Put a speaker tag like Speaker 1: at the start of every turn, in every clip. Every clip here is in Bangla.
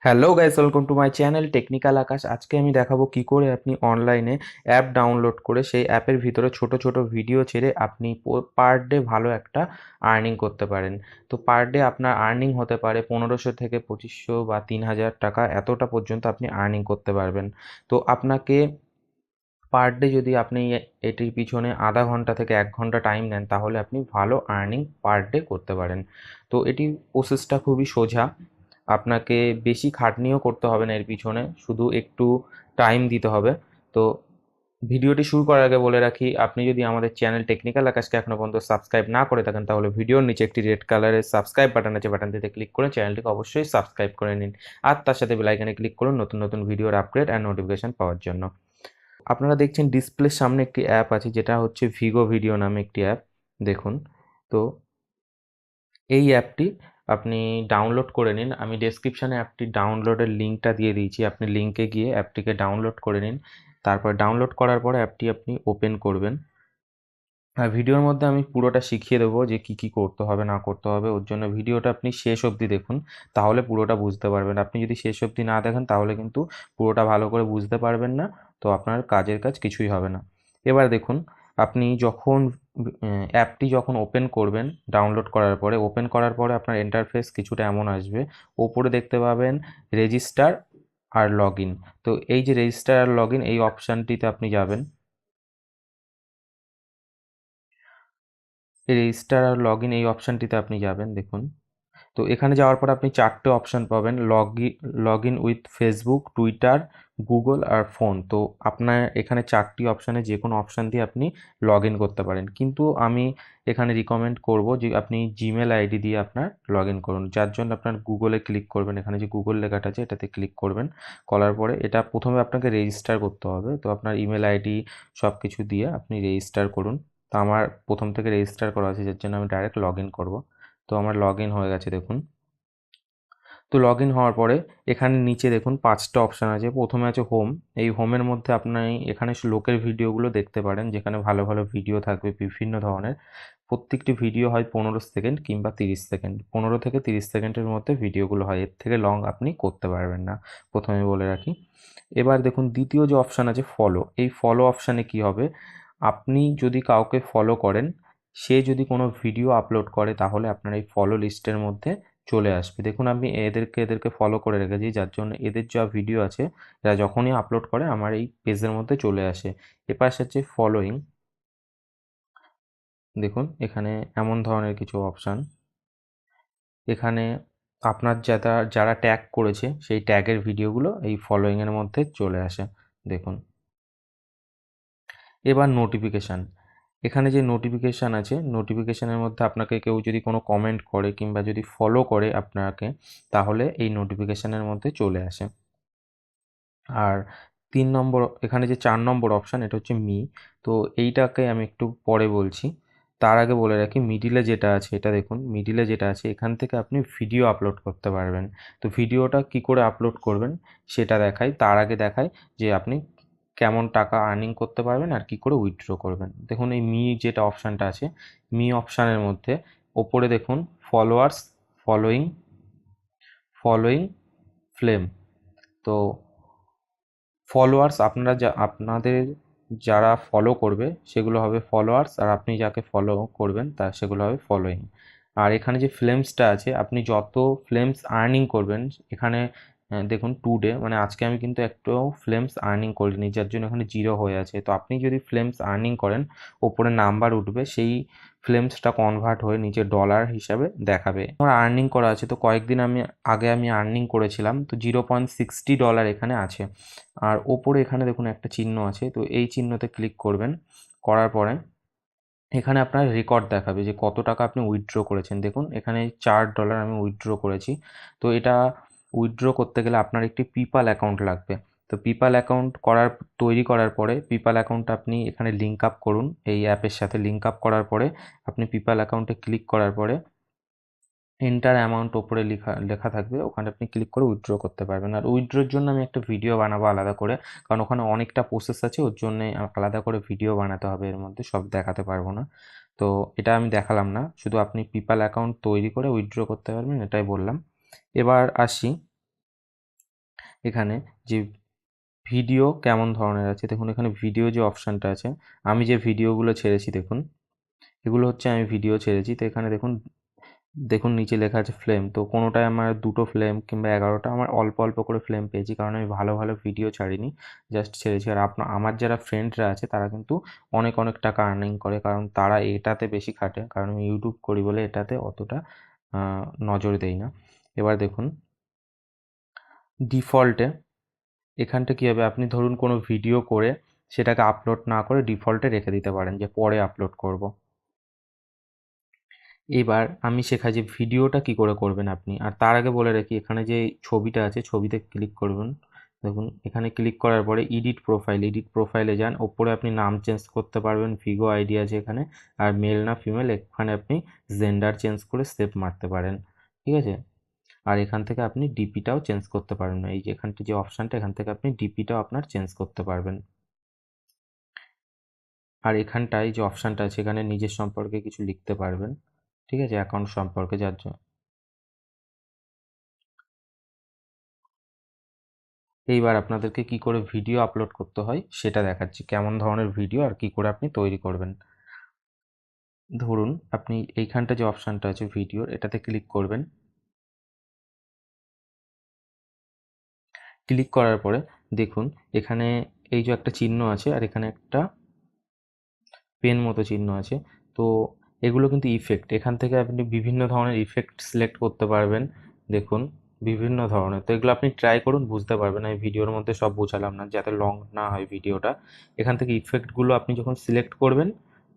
Speaker 1: Hello guys, welcome to my channel technical Akash. আজকে আমি দেখাবো কি করে আপনি অনলাইনে অ্যাপ ডাউনলোড করে সেই অ্যাপের ভিতরে ছোট ছোট ভিডিও ছেড়ে আপনি পার ডে ভালো একটা আর্নিং করতে পারেন। তো পার ডে আপনার আর্নিং হতে পারে 1500 থেকে 2500 বা 3000 টাকা, এতটা পর্যন্ত আপনি আর্নিং করতে পারবেন। তো আপনাকে পার ডে যদি আপনি এটির পিছনে আধা ঘন্টা থেকে 1 ঘন্টা টাইম নেন, তাহলে আপনি ভালো আর্নিং পার ডে করতে পারেন। তো এটি প্রসেসটা খুবই সোজা। আপনাকে বেশি খাটনিও করতে হবে না এর পিছনে, শুধু একটু টাইম দিতে হবে। তো ভিডিওটি শুরু করার আগে বলে রাখি, আপনি যদি আমাদের চ্যানেল টেকনিক্যাল আকাশকে এখনও পর্যন্ত সাবস্ক্রাইব না করে থাকেন, তাহলে ভিডিওর নিচে একটি রেড কালারের সাবস্ক্রাইব বাটন আছে, বাটনটিতে ক্লিক করে চ্যানেলটিকে অবশ্যই সাবস্ক্রাইব করে নিন। আর তার সাথে বেল আইকনে ক্লিক করুন নতুন নতুন ভিডিওর আপডেট অ্যান্ড নোটিফিকেশন পাওয়ার জন্য। আপনারা দেখছেন ডিসপ্লের সামনে একটি অ্যাপ আছে, যেটা হচ্ছে ভিগো ভিডিও নামে একটি অ্যাপ। দেখুন, তো এই অ্যাপটি আপনি ডাউনলোড করে নিন। আমি ডেসক্রিপশানে অ্যাপটি ডাউনলোডের লিঙ্কটা দিয়ে দিয়েছি, আপনি লিঙ্কে গিয়ে অ্যাপটিকে ডাউনলোড করে নিন। তারপর ডাউনলোড করার পরে অ্যাপটি আপনি ওপেন করবেন। আর ভিডিওর মধ্যে আমি পুরোটা শিখিয়ে দেবো যে কী কী করতে হবে না করতে হবে। ওর জন্য ভিডিওটা আপনি শেষ অবধি দেখুন, তাহলে পুরোটা বুঝতে পারবেন। আপনি যদি শেষ অবধি না দেখেন, তাহলে কিন্তু পুরোটা ভালো করে বুঝতে পারবেন না, তো আপনার কাজের কাজ কিছুই হবে না। এবার দেখুন, আপনি যখন অ্যাপটি যখন ওপেন করবেন, ডাউনলোড করার পরে ওপেন করার পরে আপনার ইন্টারফেস কিছুটা এমন আসবে। ওপরে দেখতে পাবেন রেজিস্টার আর লগ ইন। তো এই যে রেজিস্টার আর লগ ইন, এই অপশানটিতে আপনি যাবেন। রেজিস্টার আর লগ ইন এই অপশানটিতে আপনি যাবেন, দেখুন। তো এখানে যাওয়ার পর আপনি 4টে অপশান পাবেন, log in with Facebook, Twitter, Google আর ফোন। তো আপনার এখানে 4টি অপশানে যে কোনো অপশান দিয়ে আপনি লগ ইন করতে পারেন, কিন্তু আমি এখানে রিকমেন্ড করব যে আপনি জিমেল আইডি দিয়ে আপনার লগ ইন করুন। যার জন্য আপনার গুগলে ক্লিক করবেন, এখানে যে গুগল লেখাটা আছে এটাতে ক্লিক করবেন। করার পরে এটা প্রথমে আপনাকে রেজিস্টার করতে হবে, তো আপনার ইমেল আইডি সব কিছু দিয়ে আপনি রেজিস্টার করুন। তো আমার প্রথম থেকে রেজিস্টার করা আছে, যার জন্য আমি ডাইরেক্ট লগ ইন করবো। তো আমার লগ ইন হয়ে গেছে, দেখুন। তো লগ ইন হওয়ার পরে এখানে নিচে দেখুন 5টা অপশান আছে। প্রথমে আছে হোম। এই হোমের মধ্যে আপনি এখানে লোকের ভিডিওগুলো দেখতে পারেন, যেখানে ভালো ভালো ভিডিও থাকবে বিভিন্ন ধরনের। প্রত্যেকটি ভিডিও হয় 15 সেকেন্ড কিংবা 30 সেকেন্ড, 15 থেকে 30 সেকেন্ডের মধ্যে ভিডিওগুলো হয়, এর থেকে লং আপনি করতে পারবেন না, প্রথমে বলে রাখি। এবার দেখুন দ্বিতীয় যে অপশান আছে ফলো, এই ফলো অপশানে কি হবে, আপনি যদি কাউকে ফলো করেন, সে যদি কোনো ভিডিও আপলোড করে, তাহলে আপনার এই ফলো লিস্টের মধ্যে চলে আসবে। দেখুন আমি এদেরকে ফলো করে রেখেছি, যার জন্য এদের যা ভিডিও আছে এরা যখনই আপলোড করে আমার এই পেজের মধ্যে চলে আসে। এপাশে হচ্ছে ফলোয়িং। দেখুন এখানে এমন ধরনের কিছু অপশান, এখানে আপনার যারা যারা ট্যাগ করেছে সেই ট্যাগের ভিডিওগুলো এই ফলোয়িংয়ের মধ্যে চলে আসে, দেখুন। এবার নোটিফিকেশান, এখানে যে নোটিফিকেশান আছে, নোটিফিকেশানের মধ্যে আপনাকে কেউ যদি কোনো কমেন্ট করে কিংবা যদি ফলো করে আপনাকে, তাহলে এই নোটিফিকেশানের মধ্যে চলে আসে। আর 3 নম্বর, এখানে যে 4 নম্বর অপশান, এটা হচ্ছে মি। তো এইটাকে আমি একটু পরে বলছি। তার আগে বলে রাখি, মিডিলে যেটা আছে, এটা দেখুন, মিডিলে যেটা আছে এখান থেকে আপনি ভিডিও আপলোড করতে পারবেন। তো ভিডিওটা কি করে আপলোড করবেন সেটা দেখাই, তার আগে দেখাই যে আপনি কেমন টাকা আর্নিং করতে পারবেন আর কি করে উইথড্র করবেন। দেখুন এই মি যেটা অপশানটা আছে, মি অপশানের মধ্যে ওপরে দেখুন ফলোয়ার্স, ফলোয়িং, ফলোয়িং, ফ্লেম। তো ফলোয়ার্স, আপনাদের যারা ফলো করবে সেগুলো হবে ফলোয়ার্স, আর আপনি যাকে ফলো করবেন সেগুলো হবে ফলোয়িং। আর এখানে যে ফ্লেমসটা আছে, আপনি যত ফ্লেমস আর্নিং করবেন এখানে, দেখুন টুডে মানে আজকে আমি কিন্তু একটু ফ্লেমস আর্নিং করিনি, যার জন্য এখানে 0 হয়ে আছে। তো আপনি যদি ফ্লেমস আর্নিং করেন, ওপরে নাম্বার উঠবে, সেই ফ্লেমসটা কনভার্ট হয়ে নিচে ডলার হিসাবে দেখাবে। আমার আর্নিং করা আছে, তো কয়েকদিন আগে আমি আর্নিং করেছিলাম, তো $0.60 এখানে আছে। আর ওপরে এখানে দেখুন একটা চিহ্ন আছে, তো এই চিহ্নতে ক্লিক করবেন। করার পরে এখানে আপনার রেকর্ড দেখাবে যে কত টাকা আপনি উইথড্র করেছেন। দেখুন এখানে $4 আমি উইথড্র করেছি। তো এটা উইথড্র করতে গেলে আপনার একটি পিপাল অ্যাকাউন্ট লাগবে। তো পিপাল অ্যাকাউন্ট তৈরি করার পরে পিপাল অ্যাকাউন্ট আপনি এখানে লিঙ্ক আপ করুন, এই অ্যাপের সাথে লিঙ্ক আপ করার পরে আপনি পিপাল অ্যাকাউন্টে ক্লিক করার পরে এন্টার অ্যামাউন্ট ওপরে লেখা লেখা থাকবে, ওখানে আপনি ক্লিক করে উইথড্র করতে পারবেন। আর উইথড্রোর জন্য আমি একটা ভিডিও বানাবো আলাদা করে, কারণ ওখানে অনেকটা প্রসেস আছে, ওর জন্যে আলাদা করে ভিডিও বানাতে হবে, এর মধ্যে সব দেখাতে পারবো না। তো এটা আমি দেখালাম না, শুধু আপনি পিপাল অ্যাকাউন্ট তৈরি করে উইথড্র করতে পারবেন, এটাই বললাম। এবার আসি এখানে যে ভিডিও কেমন ধরনের আছে, দেখুন এখানে ভিডিও যে অপশানটা আছে, আমি যে ভিডিওগুলো ছেড়েছি দেখুন, এগুলো হচ্ছে আমি ভিডিও ছেড়েছি। তো এখানে দেখুন, দেখুন নিচে লেখা আছে ফ্লেম। তো কোনোটায় আমার 2টো ফ্লেম কিংবা 11টা, আমার অল্প অল্প করে ফ্লেম পেয়েছি, কারণ আমি ভালো ভালো ভিডিও ছাড়িনি, জাস্ট ছেড়েছি। আর আমার যারা ফ্রেন্ডরা আছে তারা কিন্তু অনেক অনেক টাকা আর্নিং করে, কারণ তারা এটাতে বেশি খাটে, কারণ আমি ইউটিউব করি বলে এটাতে অতটা নজর দেই না। এবার দেখুন ডিফল্টে, এখানটা কী হবে, আপনি ধরুন কোনো ভিডিও করে সেটাকে আপলোড না করে ডিফল্টে রেখে দিতে পারেন যে পরে আপলোড করব। এবার আমি শেখাই যে ভিডিওটা কি করে করবেন আপনি। আর তার আগে বলে রাখি, এখানে যে ছবিটা আছে ছবিতে ক্লিক করবেন। দেখুন এখানে ক্লিক করার পরে এডিট প্রোফাইলে যান, ওপরে আপনি নাম চেঞ্জ করতে পারবেন, ভিগো আইডি আছে এখানে, আর মেল না ফিমেল এখানে আপনি জেন্ডার চেঞ্জ করে সেভ মারতে পারেন, ঠিক আছে। আর এখান থেকে আপনি ডিপিটাও চেঞ্জ করতে পারবেন, এই যে এখানটা যে অপশানটা, এখান থেকে আপনি ডিপিটাও আপনার চেঞ্জ করতে পারবেন। আর এখানটায় যে অপশানটা আছে এখানে নিজের সম্পর্কে কিছু লিখতে পারবেন, ঠিক আছে, অ্যাকাউন্ট সম্পর্কে, যার জন্য। এইবার আপনাদেরকে কি করে ভিডিও আপলোড করতে হয় সেটা দেখাচ্ছি, কেমন ধরনের ভিডিও আর কি করে আপনি তৈরি করবেন। ধরুন আপনি এইখানটা যে অপশানটা আছে ভিডিওর, এটাতে ক্লিক করবেন। ক্লিক করার পরে দেখুন এখানে এই যে একটা চিহ্ন আছে, আর এখানে একটা পেন মতো চিহ্ন আছে। তো এগুলো কিন্তু ইফেক্ট, এখান থেকে আপনি বিভিন্ন ধরনের ইফেক্ট সিলেক্ট করতে পারবেন। দেখুন বিভিন্ন ধরনের, তো এগুলো আপনি ট্রাই করুন, বুঝতে পারবেন। আমি ভিডিওর মধ্যে সব বোঝালাম না যাতে লং না হয় ভিডিওটা। এখান থেকে ইফেক্টগুলো আপনি যখন সিলেক্ট করবেন,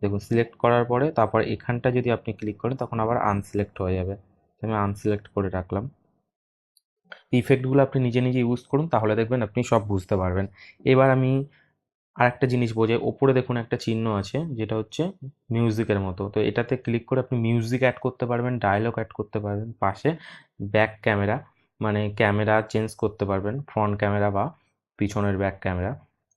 Speaker 1: দেখুন সিলেক্ট করার পরে তারপর এখানটা যদি আপনি ক্লিক করেন তখন আবার আনসিলেক্ট হয়ে যাবে। আমি আনসিলেক্ট করে রাখলাম। ইফেক্টগুলো আপনি নিজে নিজে ইউজ করুন, তাহলে দেখবেন আপনি সব বুঝতে পারবেন। এবার আমি আরেকটা জিনিস বোঝাই, ওপরে দেখুন একটা চিহ্ন আছে যেটা হচ্ছে মিউজিকের মতো, তো এটাতে ক্লিক করে আপনি মিউজিক অ্যাড করতে পারবেন, ডায়লগ অ্যাড করতে পারবেন, পাশে ব্যাক ক্যামেরা মানে ক্যামেরা চেঞ্জ করতে পারবেন, ফ্রন্ট ক্যামেরা বা পিছনের ব্যাক ক্যামেরা।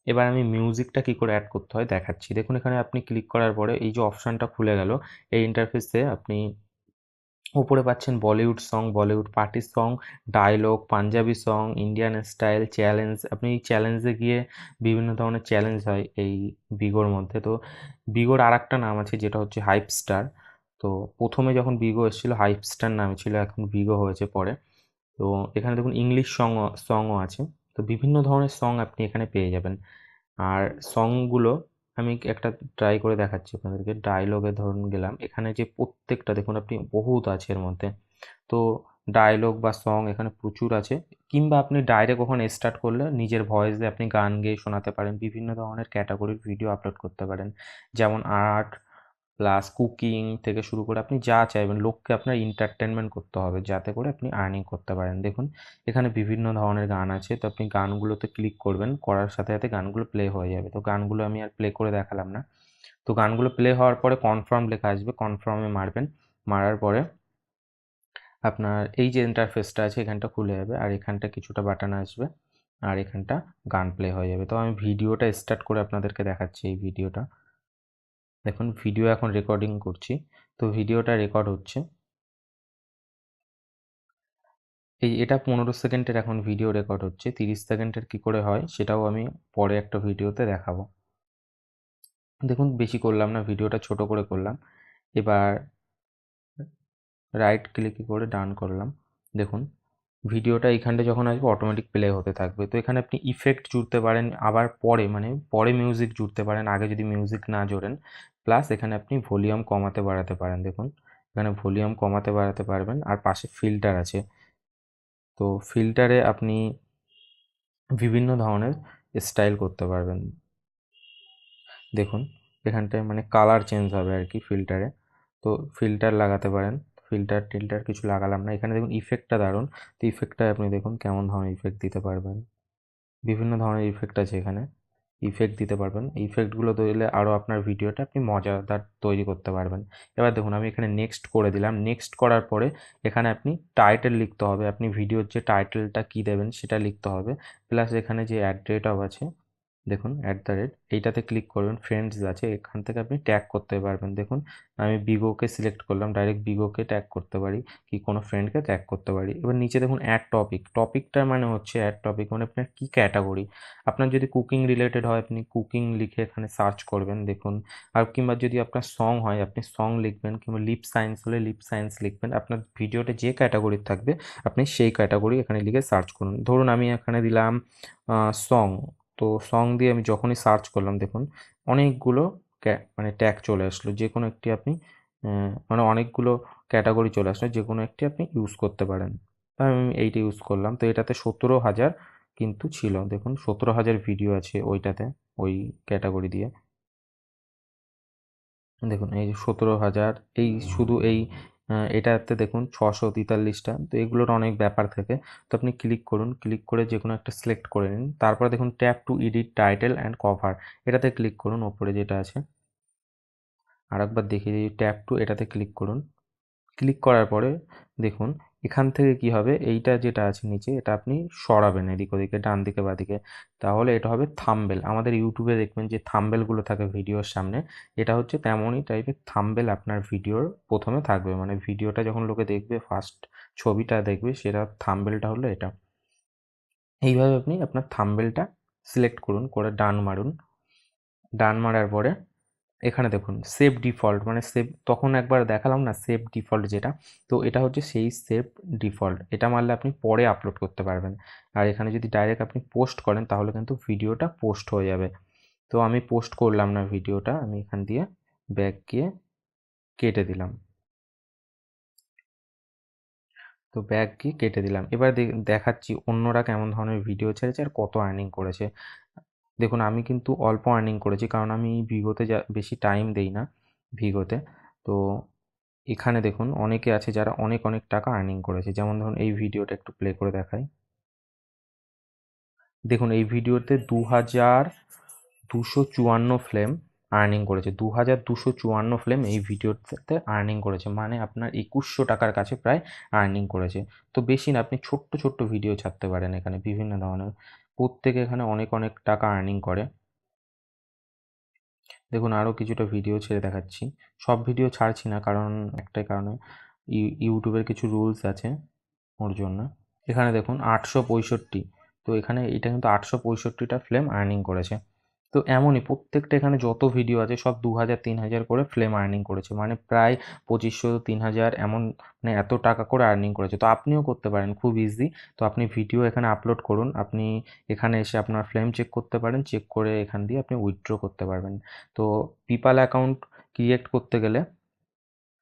Speaker 1: এবার আমি মিউজিকটা কী করে অ্যাড করতে হয় দেখাচ্ছি। দেখুন এখানে আপনি ক্লিক করার পরে এই যে অপশানটা খুলে গেল, এই ইন্টারফেসে আপনি উপরে পাচ্ছেন Bollywood song, Bollywood party song, dialogue, Punjabi song, Indian style, challenge. আপনি এই চ্যালেঞ্জে গিয়ে বিভিন্ন ধরনের চ্যালেঞ্জ হয় এই বিগোর মধ্যে। তো বিগোর আর একটা নাম আছে যেটা হচ্ছে হাইপ স্টার। তো প্রথমে যখন বিগো এসেছিলো হাইপ স্টার নামে ছিল, এখন বিগো হয়েছে পরে। তো এখানে দেখুন ইংলিশ সংও আছে। তো বিভিন্ন ধরনের সং আপনি এখানে পেয়ে যাবেন। আর সংগুলো আমি একটা ট্রাই করে দেখাচ্ছি আপনাদেরকে। ডায়লগে ধরুন গেলাম, এখানে যে প্রত্যেকটা দেখুন আপনি বহুত আছে এর মধ্যে। তো ডায়লগ বা সং এখানে প্রচুর আছে, কিংবা আপনি ডাইরেক্ট ওখানে স্টার্ট করলে নিজের ভয়েস দিয়ে আপনি গান গেয়ে শোনাতে পারেন, বিভিন্ন ধরনের ক্যাটাগরির ভিডিও আপলোড করতে পারেন, যেমন আর্ট প্লাস কুকিং থেকে শুরু করে আপনি যা চাইবেন। লোককে আপনার এন্টারটেনমেন্ট করতে হবে যাতে করে আপনি আর্নিং করতে পারেন। দেখুন এখানে বিভিন্ন ধরনের গান আছে, তো আপনি গানগুলোতে ক্লিক করবেন, করার সাথে সাথে গানগুলো প্লে হয়ে যাবে। তো গানগুলো আমি আর প্লে করে দেখালাম না। তো গানগুলো প্লে হওয়ার পরে কনফার্ম লেখা আসবে, কনফার্মে মারবেন। মারার পরে আপনার এই যে ইন্টারফেসটা আছে এখানটা খুলে যাবে, আর এখানটা কিছুটা বাটন আসবে, আর এখানটা গান প্লে হয়ে যাবে। তো আমি ভিডিওটা স্টার্ট করে আপনাদেরকে দেখাচ্ছি। এই ভিডিওটা দেখুন, ভিডিও এখন রেকর্ডিং করছি, তো ভিডিওটা রেকর্ড হচ্ছে। এটা 15 সেকেন্ডের এখন ভিডিও রেকর্ড হচ্ছে। 30 সেকেন্ডের কী করে হয় সেটাও আমি পরে একটা ভিডিওতে দেখাবো। দেখুন বেশি করলাম না, ভিডিওটা ছোট করে করলাম। এবার রাইট ক্লিক করে ডান করলাম। দেখুন ভিডিওটা এইখানটা যখন আসবে অটোমেটিক প্লে হতে থাকবে। তো এখানে আপনি ইফেক্ট জুড়তে পারেন, আবার পরে মানে পরে মিউজিক জুড়তে পারেন, আগে যদি মিউজিক না জোড়েন। প্লাস এখানে আপনি ভলিউম কমাতে বাড়াতে পারেন। দেখুন এখানে ভলিউম কমাতে বাড়াতে পারবেন, আর পাশে ফিল্টার আছে। তো ফিল্টারে আপনি বিভিন্ন ধরনের স্টাইল করতে পারবেন। দেখুন এখানটায় মানে কালার চেঞ্জ হবে আর কি ফিল্টারে। তো ফিল্টার লাগাতে পারেন, ফিল্টার টিল্টার কিছু লাগালাম না। এখানে দেখুন ইফেক্টটা দারুণ। তো ইফেক্টটায় আপনি দেখুন কেমন ধরনের ইফেক্ট দিতে পারবেন, বিভিন্ন ধরনের ইফেক্ট আছে এখানে, ইফেক্ট দিতে পারবেন। ইফেক্টগুলো দিলে আরও আপনার ভিডিওটা আপনি মজাদার তৈরি করতে পারবেন। এবার দেখুন আমি এখানে নেক্সট করে দিলাম। নেক্সট করার পরে এখানে আপনি টাইটেল লিখতে হবে, আপনি ভিডিওর যে টাইটেলটা কী দেবেন সেটা লিখতে হবে। প্লাস এখানে যে অ্যাড রেট অফ আছে দেখুন এইটাতে ক্লিক করবেন, ফ্রেন্ডস আছে, এখান থেকে আপনি ট্যাগ করতে পারবেন। দেখুন আমি বিগোকে সিলেক্ট করলাম, ডাইরেক্ট বিগোকে ট্যাগ করতে পারি কি কোনো ফ্রেন্ডকে ট্যাগ করতে পারি। এবার নিচে দেখুন অ্যাড টপিক, টপিকটার মানে হচ্ছে অ্যাড টপিক মানে আপনার কী ক্যাটাগরি। আপনার যদি কুকিং রিলেটেড হয় আপনি কুকিং লিখে এখানে সার্চ করবেন দেখুন। আর কিংবা যদি আপনার সং হয় আপনি সং লিখবেন, কিংবা লিপ সায়েন্স হলে লিপ সায়েন্স লিখবেন। আপনার ভিডিওটা যে ক্যাটাগরির থাকবে আপনি সেই ক্যাটাগরি এখানে লিখে সার্চ করুন। ধরুন আমি এখানে দিলাম সং। তো সং দিয়ে আমি যখনই সার্চ করলাম দেখুন অনেকগুলো মানে ট্যাগ চলে আসলো, যে কোনো একটি আপনি মানে অনেকগুলো ক্যাটাগরি চলে আসলো, যে কোনো একটি আপনি ইউজ করতে পারেন। তাই আমি এইটা ইউজ করলাম। তো এটাতে 17,000 কিন্তু ছিল, দেখুন 17,000 ভিডিও আছে ওইটাতে, ওই ক্যাটাগরি দিয়ে। দেখুন এই যে 17,000, এই শুধু এই এটাতে দেখুন 643টা। তো এগুলোর অনেক ব্যাপার থাকে। তো আপনি ক্লিক করুন, ক্লিক করে যে কোনো একটা সিলেক্ট করে নিন। তারপরে দেখুন tap two edit title and cover, এটাতে ক্লিক করুন, ওপরে যেটা আছে। আরেকবার দেখিয়ে দিই, ট্যাপ টু, এটাতে ক্লিক করুন। ক্লিক করার পরে দেখুন এখান থেকে কি হবে, এইটা যেটা আছে নিচে এটা আপনি সরাবেন এদিক ওদিকে, ডান দিকে বাদিকে। তাহলে এটা হবে থাম্বেল। আমাদের ইউটিউবে দেখবেন যে থাম্বেলগুলো থাকে ভিডিওর সামনে, এটা হচ্ছে তেমনই টাইপের থাম্বেল আপনার ভিডিওর প্রথমে থাকবে। মানে ভিডিওটা যখন লোকে দেখবে, ফার্স্ট ছবিটা দেখবে, সেটা থাম্বেলটা হলো এটা। এইভাবে আপনি আপনার থাম্বেলটা সিলেক্ট করুন, করে ডান মারুন। ডান মারার পরে এখানে দেখুন সেভ ডিফল্ট, মানে সেভ, তখন একবার দেখালাম না সেভ ডিফল্ট যেটা, তো এটা হচ্ছে সেই সেভ ডিফল্ট। এটা মারলে আপনি পরে আপলোড করতে পারবেন। আর এখানে যদি ডাইরেক্ট আপনি পোস্ট করেন তাহলে কিন্তু ভিডিওটা পোস্ট হয়ে যাবে। তো আমি পোস্ট করলাম না ভিডিওটা, আমি এখান দিয়ে ব্যাক গিয়ে কেটে দিলাম। তো ব্যাক গিয়ে কেটে দিলাম। এবার দেখাচ্ছি অন্যরা কেমন ধরনের ভিডিও ছেড়েছে আর কত আর্নিং করেছে। দেখুন আমি কিন্তু অল্প আর্নিং করেছি, কারণ আমি ভিগোতে বেশি টাইম দেই না ভিগোতে। তো এখানে দেখুন অনেকে আছে যারা অনেক অনেক টাকা আর্নিং করেছে। যেমন ধরুন এই ভিডিওটা একটু প্লে করে দেখাই। দেখুন এই ভিডিওতে 2,254 ফ্লেম আর্নিং করেছে। 2,254 ফ্লেম এই ভিডিওতে আর্নিং করেছে, মানে আপনার 2,100 টাকার কাছে প্রায় আর্নিং করেছে। তো বেশি না, আপনি ছোট্ট ছোট্ট ভিডিও ছাড়তে পারেন এখানে বিভিন্ন ধরনের, প্রত্যেকে এখানে অনেক অনেক টাকা আর্নিং করে। দেখুন আরও কিছুটা ভিডিও ছেড়ে দেখাচ্ছি। সব ভিডিও ছাড়ছি না, কারণ একটাই কারণে, ইউটিউবের কিছু রুলস আছে ওর জন্য। এখানে দেখুন 865, তো এখানে এটা কিন্তু 865টা ফ্লেম আর্নিং করেছে। তো এমনই প্রত্যেকটা এখানে যত ভিডিও আছে সব 2,000 3,000 করে ফ্লেম আর্নিং করেছে, মানে প্রায় 2,500 3,000 এমন, মানে এত টাকা করে আর্নিং করেছে। তো আপনিও করতে পারেন, খুব ইজি। তো আপনি ভিডিও এখানে আপলোড করুন, আপনি এখানে এসে আপনার ফ্লেম চেক করতে পারেন, চেক করে এখান দিয়ে আপনি উইথড্র করতে পারবেন। তো পেপ্যাল অ্যাকাউন্ট ক্রিয়েট করতে গেলে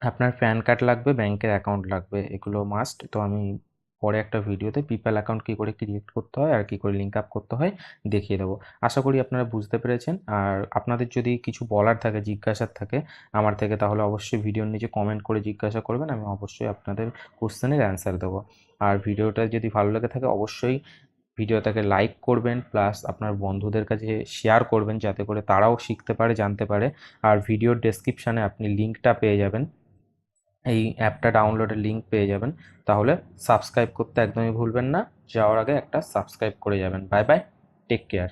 Speaker 1: আপনার প্যান কার্ড লাগবে, ব্যাংকের অ্যাকাউন্ট লাগবে, এগুলো মাস্ট। তো আমি পরে একটা ভিডিওতে পেপ্যাল অ্যাকাউন্ট কী করে ক্রিয়েট করতে হয় আর কী করে লিঙ্ক আপ করতে হয় দেখিয়ে দেবো। আশা করি আপনারা বুঝতে পেরেছেন। আর আপনাদের যদি কিছু বলার থাকে, জিজ্ঞাসার থাকে আমার থেকে, তাহলে অবশ্যই ভিডিওর নিচে কমেন্ট করে জিজ্ঞাসা করবেন, আমি অবশ্যই আপনাদের কোশ্চেনের অ্যান্সার দেবো। আর ভিডিওটা যদি ভালো লেগে থাকে অবশ্যই ভিডিওটাকে লাইক করবেন, প্লাস আপনার বন্ধুদের কাছে শেয়ার করবেন, যাতে করে তারাও শিখতে পারে, জানতে পারে। আর ভিডিওর ডেসক্রিপশানে আপনি লিঙ্কটা পেয়ে যাবেন, এই অ্যাপটা ডাউনলোডের লিঙ্ক পেয়ে যাবেন। তাহলে সাবস্ক্রাইব করতে একদমই ভুলবেন না, যাওয়ার আগে একটা সাবস্ক্রাইব করে যাবেন। Bye bye, take care.